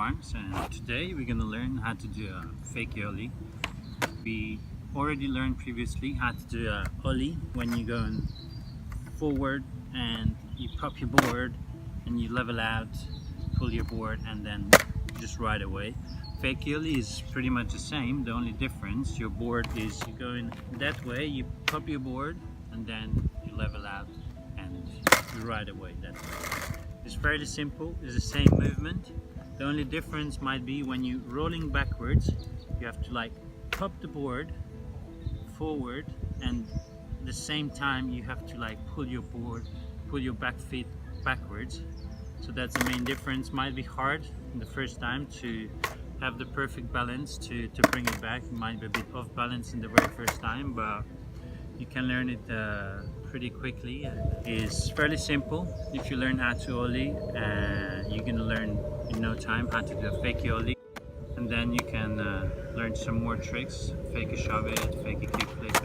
Barnes, and today we're gonna learn how to do a fake ollie. We already learned previously how to do a ollie when you're going forward and you pop your board and you level out, pull your board, and then just ride away. Fake ollie is pretty much the same. The only difference, your board is you're going that way, you pop your board, and then you level out and you ride away that way. It's fairly simple, it's the same movement. The only difference might be when you're rolling backwards, you have to like pop the board forward, and at the same time you have to like pull your back feet backwards. So that's the main difference. Might be hard the first time to have the perfect balance to bring it back. It might be a bit off balance in the very first time, but you can learn it pretty quickly. It's fairly simple. If you learn how to ollie, you're gonna learn in no time how to do a fake ollie, and then you can learn some more tricks: fake a shove it, fake a kickflip,